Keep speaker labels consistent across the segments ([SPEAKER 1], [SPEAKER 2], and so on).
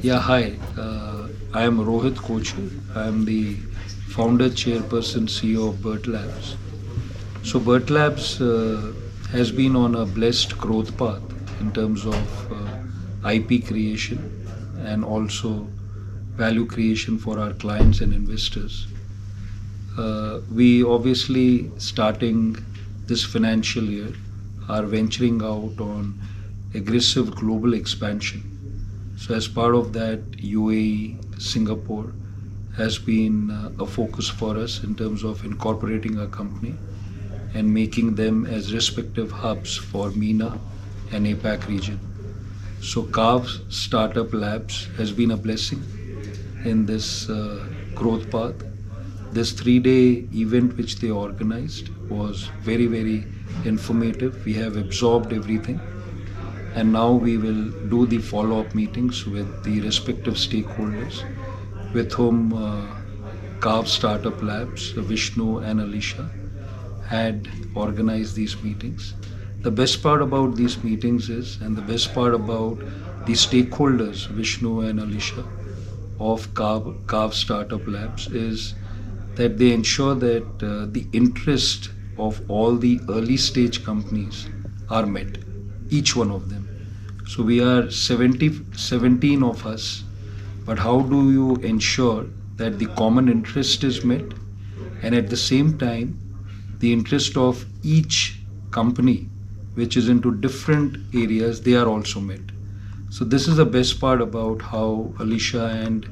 [SPEAKER 1] Yeah, hi. I am Rohit Kochar. I am the founder, chairperson, CEO of Bert Labs. So, Bert Labs has been on a blessed growth path in terms of IP creation and also value creation for our clients and investors. We obviously, starting this financial year, are venturing out on aggressive global expansion. So, as part of that, UAE, Singapore has been a focus for us in terms of incorporating our company and making them as respective hubs for MENA and APAC region. So, Carve Startup Labs has been a blessing in this growth path. This 3-day event which they organized was very, very informative. We have absorbed everything, and now we will do the follow-up meetings with the respective stakeholders with whom Carve Startup Labs, Vishnu and Alicia, had organized these meetings. The best part about these meetings is, and the best part about the stakeholders, Vishnu and Alicia, of Carve Startup Labs, is that they ensure that the interest of all the early stage companies are met, each one of them. So we are 17 of us, but how do you ensure that the common interest is met and at the same time the interest of each company which is into different areas, they are also met. So this is the best part about how Alicia and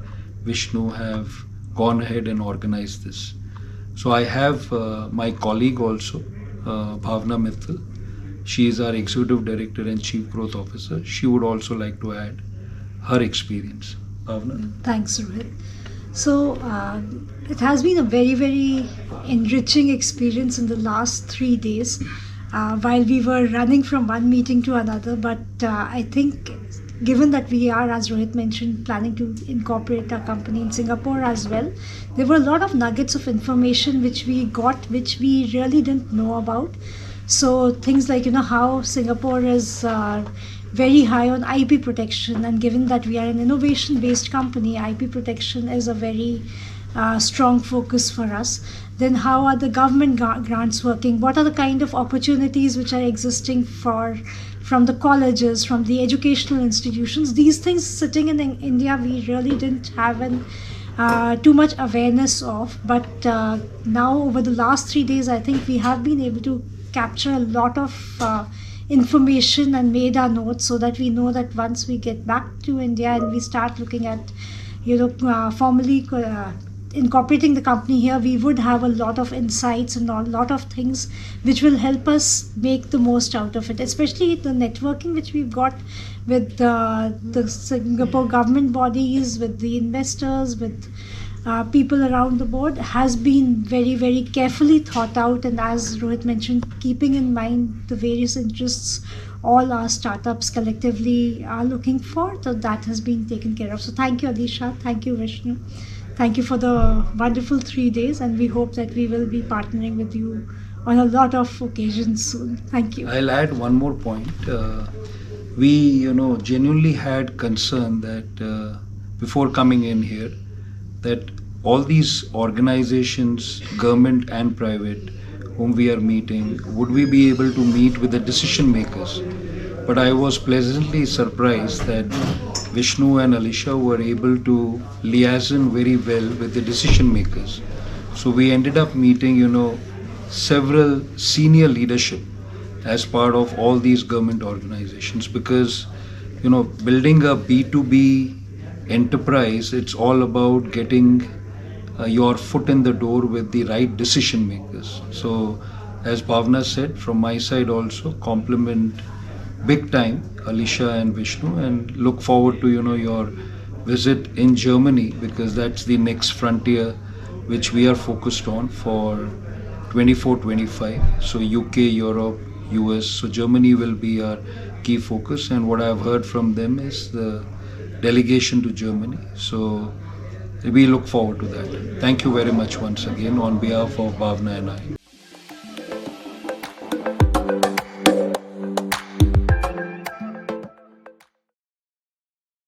[SPEAKER 1] Vishnu have gone ahead and organized this. So I have my colleague also, Bhavana Mittal. She is our Executive Director and Chief Growth Officer. She would also like to add her experience. Bhavana?
[SPEAKER 2] Thanks, Rohit. So, it has been a very, very enriching experience in the last 3 days while we were running from one meeting to another. But I think, given that we are, as Rohit mentioned, planning to incorporate our company in Singapore as well, there were a lot of nuggets of information which we got, which we really didn't know about. So things like how Singapore is very high on IP protection, and given that we are an innovation-based company, IP protection is a very strong focus for us. Then how are the government grants working? What are the kind of opportunities which are existing from the colleges, from the educational institutions? These things sitting in India, we really didn't have too much awareness of. But now over the last 3 days, I think we have been able to capture a lot of information and made our notes, so that we know that once we get back to India and we start looking at formally incorporating the company here, we would have a lot of insights and a lot of things which will help us make the most out of it, especially the networking which we've got with the Singapore government bodies, with the investors, with people around the board, has been very, very carefully thought out, and as Rohit mentioned, keeping in mind the various interests all our startups collectively are looking for. So that has been taken care of. So thank you, Alisha. Thank you, Vishnu. Thank you for the wonderful 3 days, and we hope that we will be partnering with you on a lot of occasions soon. Thank you.
[SPEAKER 1] I'll add one more point. We, genuinely had concern that before coming in here, that all these organizations, government and private, whom we are meeting, would we be able to meet with the decision makers? But I was pleasantly surprised that Vishnu and Alicia were able to liaison very well with the decision makers. So we ended up meeting, several senior leadership as part of all these government organizations, because, building a B2B enterprise, it's all about getting your foot in the door with the right decision makers. So as Bhavna said, from my side also, compliment big time Alicia and Vishnu, and look forward to your visit in Germany, because that's the next frontier which we are focused on for 24-25. So UK, Europe, US. So Germany will be our key focus, and what I've heard from them is the delegation to Germany. So we look forward to that. Thank you very much once again on behalf of Bhavna and I.